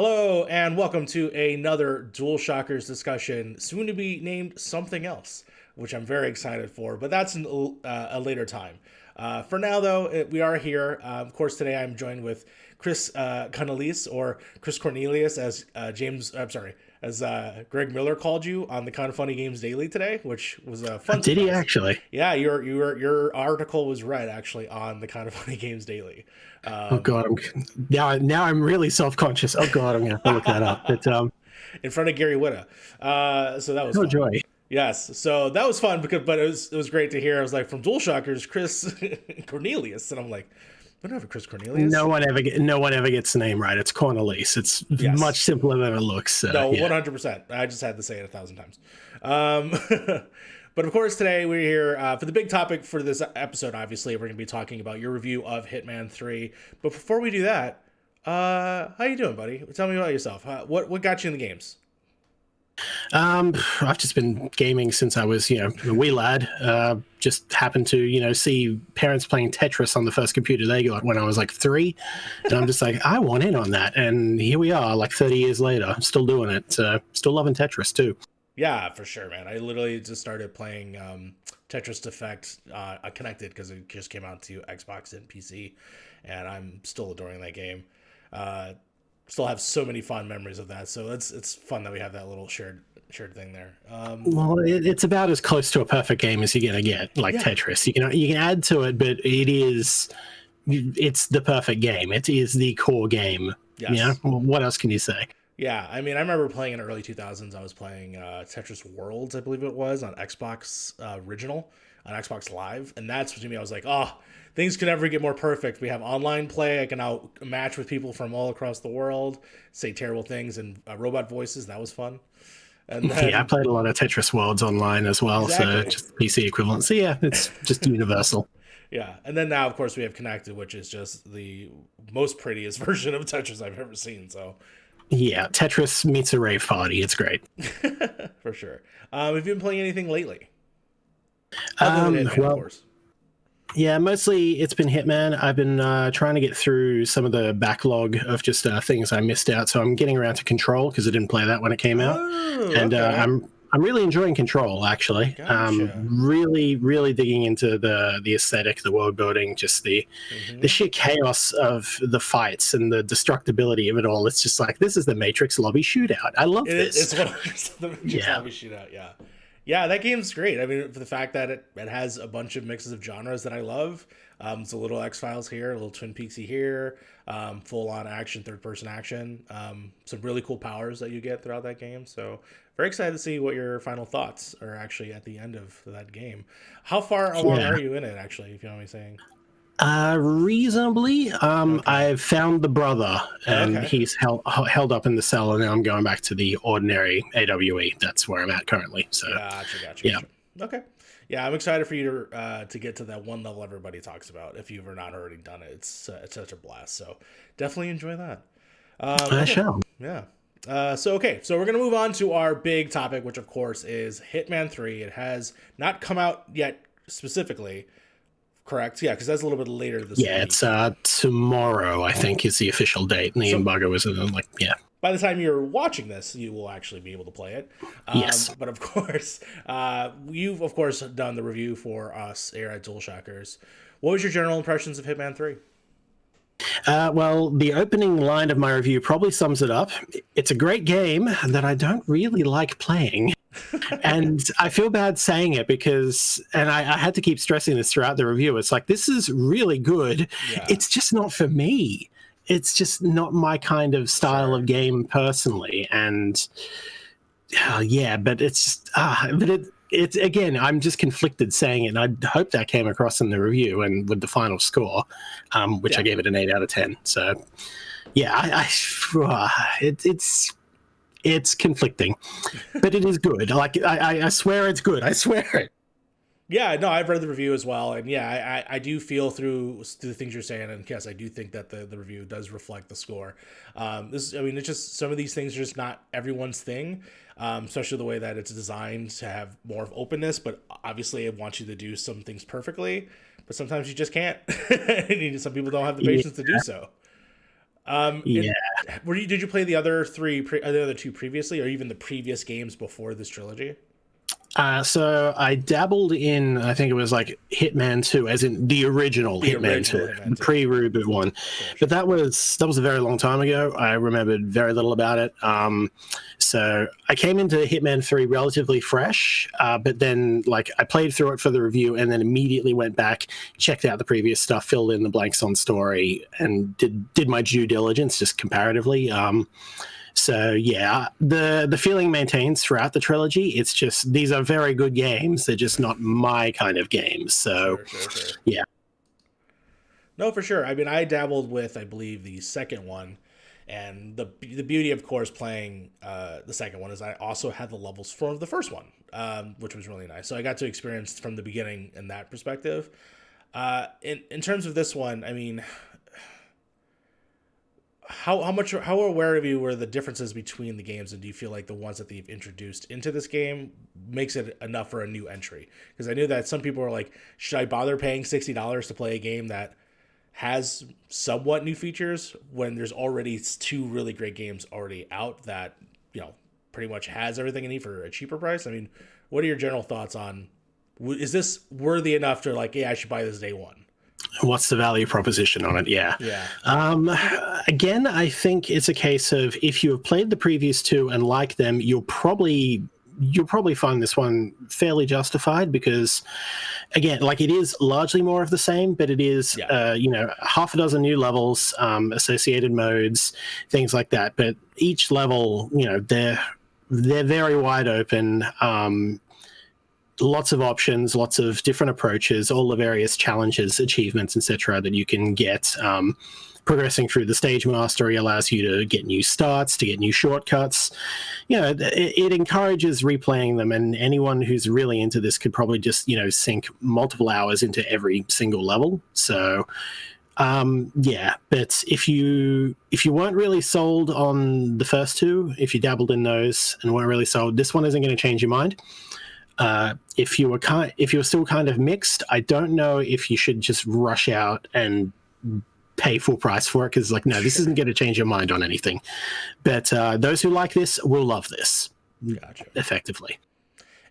Hello and welcome to another Dualshockers discussion, soon to be named something else, which I'm very excited for, but that's a later time. For now, though, we are here. Of course, today I'm joined with Kris Cornelisse, or Kris Cornelius, as Greg Miller called you on the Kind of Funny Games Daily today, which was a fun. Did he surprise. actually? Yeah, your article was read actually on the Kind of Funny Games Daily. Oh God, now I'm really self-conscious. Oh God, I'm gonna have to look that up. But in front of Gary Whitta. So that was oh fun. joy. Yes, so that was fun but it was great to hear. I was like, from Dualshockers, Kris Cornelius, and I'm like, we don't have a Kris Cornelius. No one ever gets the name right. It's Cornelisse. It's much simpler than it looks. No, 100%. I just had to say it 1,000 times. But of course, today we're here for the big topic for this episode. Obviously, we're going to be talking about your review of Hitman 3. But before we do that, how you doing, buddy? Tell me about yourself. What got you in the games? I've just been gaming since I was, a wee lad. Just happened to, see parents playing Tetris on the first computer they got when I was like 3. And I'm just like, I want in on that. And here we are, like 30 years later, still doing it. Still loving Tetris too. Yeah, for sure, man. I literally just started playing Tetris Effect Connected because it just came out to Xbox and PC, and I'm still adoring that game. Still have so many fond memories of that, so it's fun that we have that little shared thing there. Well, it's about as close to a perfect game as you're gonna get, like Tetris. You can add to it, but it's the perfect game. It is the core game. Yes. Yeah. What else can you say? Yeah, I mean, I remember playing in the early 2000s. I was playing Tetris Worlds, I believe it was, on Xbox Original, on Xbox Live. And that's to me, I was like, oh, things can never get more perfect. We have online play. I can now match with people from all across the world, say terrible things, and robot voices. That was fun. And then, I played a lot of Tetris Worlds online as well, so just PC equivalent. So yeah, it's just universal. Yeah, and then now, of course, we have Connected, which is just the most prettiest version of Tetris I've ever seen, so... Yeah, Tetris meets a rave party. It's great. For sure. Have you been playing anything lately? Hitman, of course. Yeah, mostly it's been Hitman. I've been trying to get through some of the backlog of just things I missed out. So I'm getting around to Control because I didn't play that when it came out. And I'm really enjoying Control, actually. Gotcha. Really, really digging into the aesthetic, the world building, just the sheer chaos of the fights and the destructibility of it all. It's just like, this is the Matrix lobby shootout. I love this. It's 100% the Matrix lobby shootout, yeah. Yeah, that game's great. I mean, for the fact that it has a bunch of mixes of genres that I love. It's a little X-Files here, a little Twin Peaksy here, full-on action, third-person action. Some really cool powers that you get throughout that game. So very excited to see what your final thoughts are actually at the end of that game. How far along are you in it, actually, if you know what I'm saying? Reasonably. I've found the brother, and he's held up in the cell, and now I'm going back to the ordinary AWE. That's where I'm at currently. So, gotcha. Okay. Yeah, I'm excited for you to get to that one level everybody talks about. If you've not already done it, it's such a blast. So definitely enjoy that. I shall. Yeah. So we're going to move on to our big topic, which of course is Hitman 3. It has not come out yet specifically. Correct. Yeah, because that's a little bit later this week. Yeah, it's tomorrow, I think, is the official date. And the embargo was By the time you're watching this, you will actually be able to play it. Yes. But of course, you've of course done the review for us here at Dualshockers. What was your general impressions of Hitman 3? Well, the opening line of my review probably sums it up. It's a great game that I don't really like playing. And I feel bad saying it because, and I had to keep stressing this throughout the review. It's like, this is really good. Yeah. It's just not for me. It's just not my kind of style of game personally. And but it's again, I'm just conflicted saying it. And I hope that came across in the review and with the final score, which I gave it an 8 out of 10. So yeah, it's conflicting, but it is good. Like I swear it's good. I swear it. Yeah, no, I've read the review as well, and yeah, I do feel through the things you're saying, and yes, I do think that the review does reflect the score. It's just some of these things are just not everyone's thing, especially the way that it's designed to have more of openness. But obviously, it wants you to do some things perfectly, but sometimes you just can't. Some people don't have the patience to do so. Yeah. Did you play the other the other two previously, or even the previous games before this trilogy? So I dabbled in, I think it was like Hitman 2, as in the original Hitman 2, the pre-reboot one. Sure. But that was a very long time ago. I remembered very little about it. So I came into Hitman 3 relatively fresh, but then like I played through it for the review and then immediately went back, checked out the previous stuff, filled in the blanks on story, and did my due diligence just comparatively. So yeah, the feeling maintains throughout the trilogy. It's just these are very good games. They're just not my kind of games. So sure. Yeah. No, for sure. I mean, I dabbled with, I believe, the second one, and the beauty, of course, playing the second one is I also had the levels from the first one, which was really nice. So I got to experience from the beginning in that perspective. In terms of this one, I mean, how aware of you were the differences between the games, and do you feel like the ones that they've introduced into this game makes it enough for a new entry? Because I knew that some people were like, should I bother paying $60 to play a game that has somewhat new features when there's already two really great games already out that, you know, pretty much has everything you need for a cheaper price? I mean, what are your general thoughts on, is this worthy enough to like, yeah, I should buy this day one? What's the value proposition on it? Yeah. Again, I think it's a case of if you have played the previous two and like them, you'll probably find this one fairly justified because, again, like it is largely more of the same, but it is, half a dozen new levels, associated modes, things like that. But each level, they're very wide open. Lots of options, lots of different approaches, all the various challenges, achievements, etc. that you can get. Progressing through the stage mastery allows you to get new starts, to get new shortcuts. It encourages replaying them, and anyone who's really into this could probably just, sink multiple hours into every single level. So, but if you weren't really sold on the first two, if you dabbled in those and weren't really sold, this one isn't going to change your mind. If you were still kind of mixed, I don't know if you should just rush out and pay full price for it, because no, this isn't going to change your mind on anything. But those who like this will love this. Gotcha. Effectively.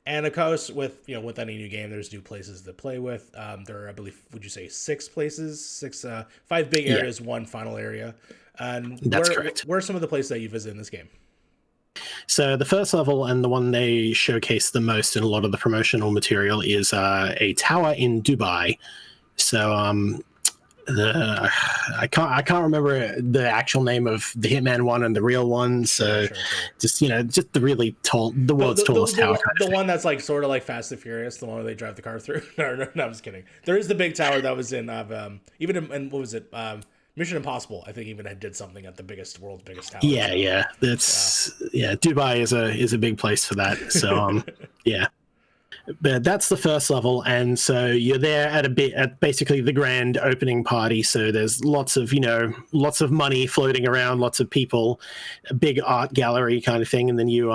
And of course, with any new game, there's new places to play with. There are, I believe, would you say 6 places, 5 big areas, 1 final area. And that's correct. Where are some of the places that you visit in this game? So the first level, and the one they showcase the most in a lot of the promotional material, is a tower in Dubai. So I can't remember the actual name of the Hitman one and the real one. So sure. Just the really tall, the world's tallest tower. The one that's like sort of like Fast and Furious, the one where they drive the car through. No, I'm just kidding. There is the big tower that was in even in what was it? Mission Impossible, I think, even did something at the world's biggest tower. Yeah. Dubai is a big place for that. So yeah. But that's the first level, and so you're there at basically the grand opening party. So there's lots of money floating around, lots of people, a big art gallery kind of thing, and then you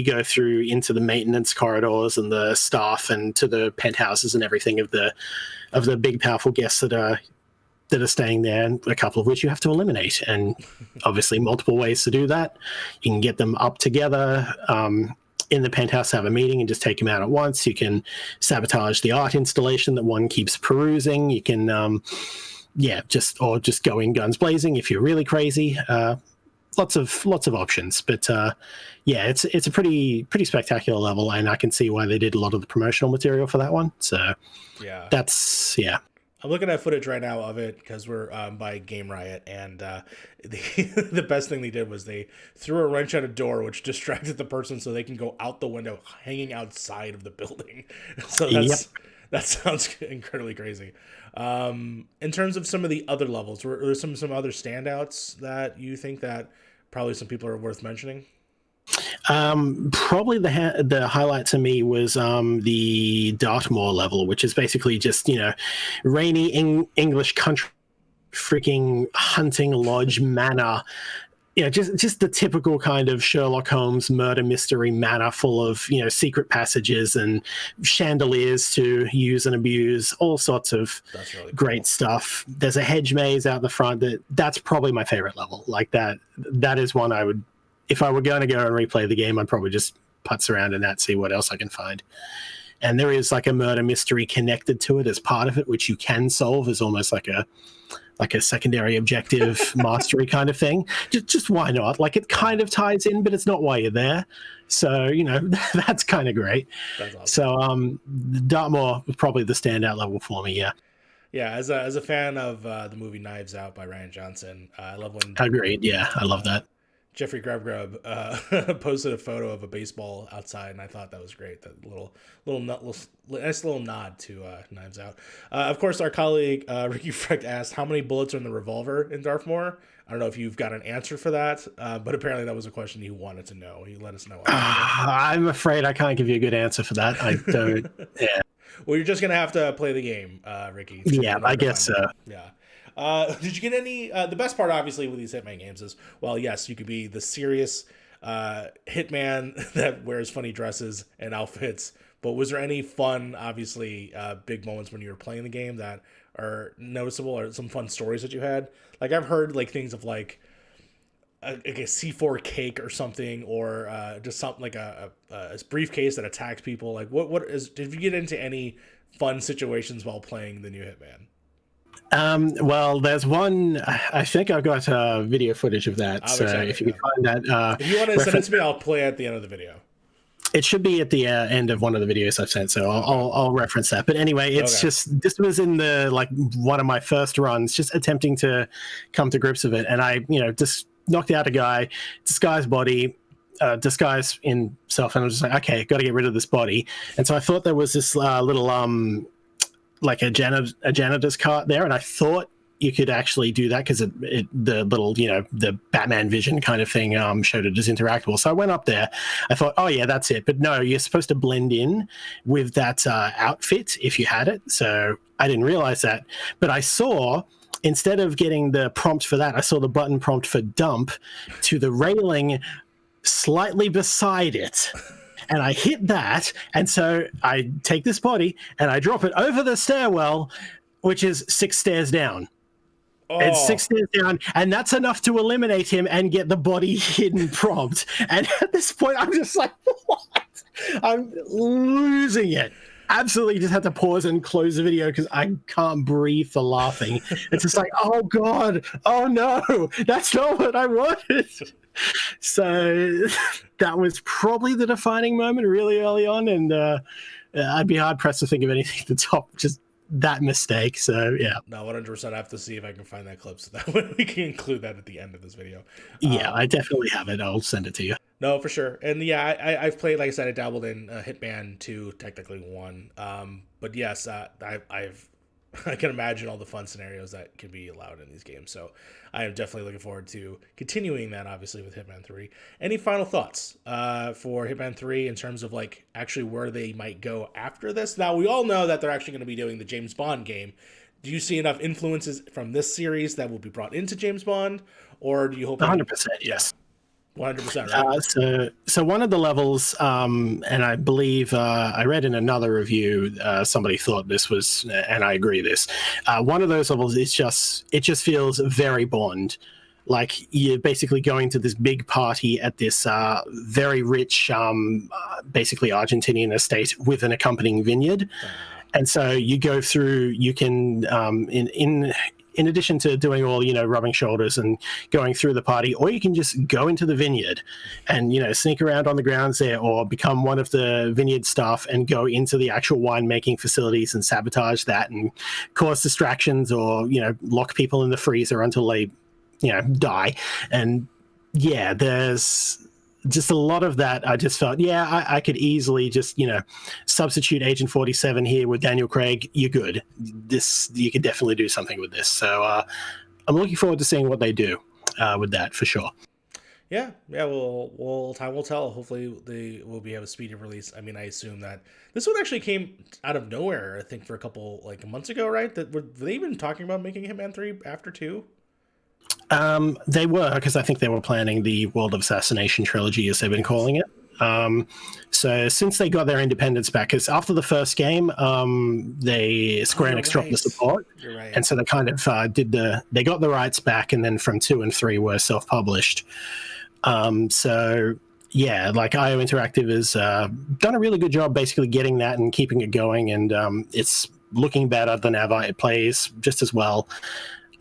go through into the maintenance corridors and the staff and to the penthouses and everything of the big powerful guests that are staying there, and a couple of which you have to eliminate, and obviously multiple ways to do that. You can get them up together in the penthouse, have a meeting and just take them out at once. You can sabotage the art installation that one keeps perusing. You can just go in guns blazing if you're really crazy. Lots of options, but it's a pretty spectacular level, and I can see why they did a lot of the promotional material for that one. So I'm looking at footage right now of it because we're by Game Riot, and the best thing they did was they threw a wrench at a door, which distracted the person so they can go out the window, hanging outside of the building. So that sounds incredibly crazy. In terms of some of the other levels, were there some other standouts that you think that probably some people are worth mentioning? Probably the highlight to me was the Dartmoor level, which is basically just rainy English country, freaking hunting lodge manor Yeah, just the typical kind of Sherlock Holmes murder mystery manor, full of secret passages and chandeliers to use and abuse, all sorts of That's really great cool. stuff. There's a hedge maze out the front that's probably my favorite level. Like that is one I would, if I were going to go and replay the game, I'd probably just putz around in that, see what else I can find. And there is like a murder mystery connected to it as part of it, which you can solve as almost like a secondary objective mastery kind of thing. Just why not? Like, it kind of ties in, but it's not why you're there. So, that's kind of great. That's awesome. So, Dartmoor was probably the standout level for me. Yeah. Yeah, as a fan of the movie Knives Out by Ryan Johnson, I love when Agreed. Yeah, I love that. Jeffrey Grub posted a photo of a baseball outside, and I thought that was great. That nice little nod to Knives Out. Of course, our colleague Ricky Freck asked, "How many bullets are in the revolver in Dartmoor?" I don't know if you've got an answer for that, but apparently that was a question he wanted to know. He let us know. I'm afraid I can't give you a good answer for that. I don't. Yeah. Well, you're just gonna have to play the game, Ricky. Yeah, I guess so. Yeah. Did you get any? The best part, obviously, with these Hitman games is, well, yes, you could be the serious Hitman that wears funny dresses and outfits. But was there any fun, obviously, big moments when you were playing the game that are noticeable, or some fun stories that you had? Like, I've heard like things of like a C4 cake or something, or just something like a briefcase that attacks people. Like, what is? Did you get into any fun situations while playing the new Hitman? Well, there's one. I think I've got video footage of that. So if you can find that, if you want to send it to me, I'll play at the end of the video. It should be at the end of one of the videos I've sent, so I'll reference that. But anyway, it's just, this was in the one of my first runs, just attempting to come to grips with it, and I just knocked out a guy, disguised body. Disguise in self, and I was just like, okay, got to get rid of this body. And so I thought there was this little like a janitor's cart there, and I thought you could actually do that because the little the Batman vision kind of thing showed it as interactable. So I went up there. I thought, oh yeah, that's it. But no, you're supposed to blend in with that outfit if you had it. So I didn't realize that, but I saw, instead of getting the prompt for that, I saw the button prompt for dump to the railing slightly beside it. And I hit that, and so I take this body and I drop it over the stairwell, which is 6 stairs down. Oh. It's 6 stairs down, and that's enough to eliminate him and get the body hidden prompt. And at this point, I'm just like, what? I'm losing it. Absolutely just had to pause and close the video because I can't breathe for laughing. It's just like, oh God, oh no, that's not what I wanted. So that was probably the defining moment really early on, and I'd be hard pressed to think of anything to top just that mistake. So yeah, no, 100%. I have to see if I can find that clip so that way we can include that at the end of this video. Yeah, I definitely have it. I'll send it to you. No, for sure. And yeah, I've played, like I said, I dabbled in Hitman 2, technically 1. But yes, I can imagine all the fun scenarios that can be allowed in these games. So I am definitely looking forward to continuing that, obviously, with Hitman 3. Any final thoughts for Hitman 3 in terms of like actually where they might go after this? Now, we all know that they're actually going to be doing the James Bond game. Do you see enough influences from this series that will be brought into James Bond? Or do you hope... 100%, yes. 100%, right? So one of the levels, and I believe I read in another review, somebody thought this was, and I agree this, one of those levels is it just feels very Bond. Like you're basically going to this big party at this very rich, basically Argentinian estate with an accompanying vineyard. And so you go through, you can, in addition to doing all, rubbing shoulders and going through the party, or you can just go into the vineyard and, sneak around on the grounds there, or become one of the vineyard staff and go into the actual winemaking facilities and sabotage that and cause distractions, or, lock people in the freezer until they, die. And yeah, there's just a lot of that. I just felt, I could easily just, substitute Agent 47 here with Daniel Craig. You're good. You could definitely do something with this. So I'm looking forward to seeing what they do with that for sure. Yeah. Well, time will tell. Hopefully they will have a speedy release. I mean, I assume that this one actually came out of nowhere, I think, for a couple months ago, right? Were they even talking about making Hitman 3 after 2? They were, because I think they were planning the World of Assassination trilogy, as they've been calling it. So since they got their independence back, because after the first game, Square Enix dropped the support, You're right. and so they kind of they got the rights back, and then from 2 and 3 were self-published. So yeah, like IO Interactive has done a really good job basically getting that and keeping it going, and it's looking better than ever. It plays just as well.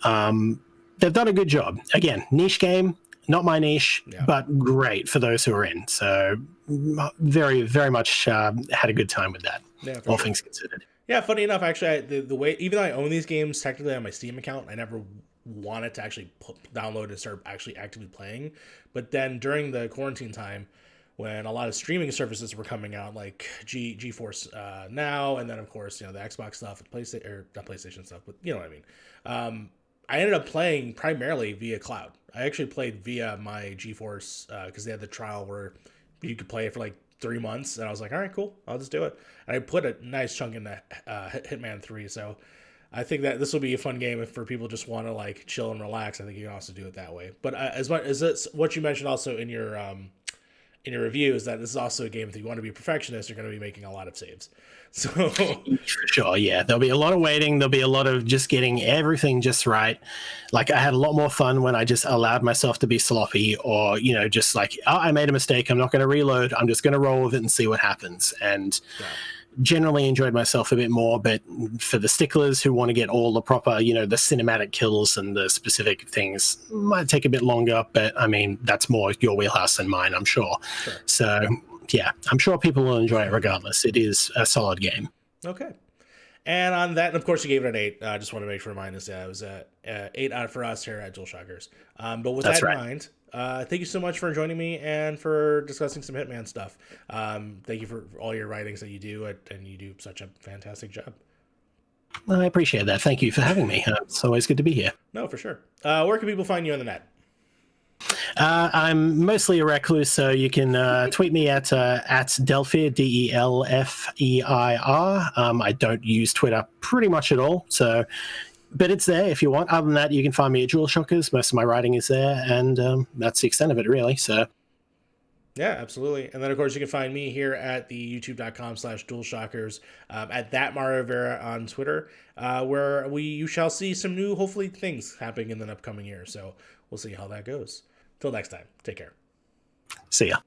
They've done a good job. Again, niche game, not my niche, but great for those who are in. So very, very much had a good time with that, all things considered. Yeah, funny enough, actually, the way, even though I own these games technically on my Steam account, I never wanted to actually download and start actually actively playing. But then during the quarantine time, when a lot of streaming services were coming out, like GeForce Now, and then of course, the Xbox stuff, and PlayStation, or not PlayStation stuff, but you know what I mean. I ended up playing primarily via cloud. I actually played via my GeForce because they had the trial where you could play it for like 3 months, and I was like, all right, cool, I'll just do it. And I put a nice chunk in the Hitman 3, so I think that this will be a fun game if for people just want to like chill and relax. I think you can also do it that way. But as much as it's what you mentioned also in your review is that this is also a game that if you want to be a perfectionist, you're going to be making a lot of saves. So for sure, yeah, there'll be a lot of waiting. There'll be a lot of just getting everything just right. Like I had a lot more fun when I just allowed myself to be sloppy, or just like, oh, I made a mistake, I'm not going to reload, I'm just going to roll with it and see what happens. And generally enjoyed myself a bit more. But for the sticklers who want to get all the proper, the cinematic kills and the specific things, might take a bit longer. But I mean, that's more your wheelhouse than mine, I'm sure. So yeah, I'm sure people will enjoy it regardless. It is a solid game. Okay. And on that, and of course, you gave it an 8. I just want to make sure remind us that it was a 8 out for us here at Dualshockers. But with that in mind, thank you so much for joining me and for discussing some Hitman stuff. Thank you for all your writings that you do, and you do such a fantastic job. I appreciate that. Thank you for having me. It's always good to be here. No, for sure. Where can people find you on the net? I'm mostly a recluse, so you can tweet me at Delphier, Delfeir. I don't use Twitter pretty much at all, so but it's there if you want. Other than that, you can find me at Dualshockers. Most of my writing is there, and that's the extent of it, really. So yeah, absolutely. And then, of course, you can find me here at the youtube.com/Dualshockers, at that Mario Vera on Twitter, where you shall see some new, hopefully, things happening in the upcoming year. So we'll see how that goes. Till next time, take care. See ya.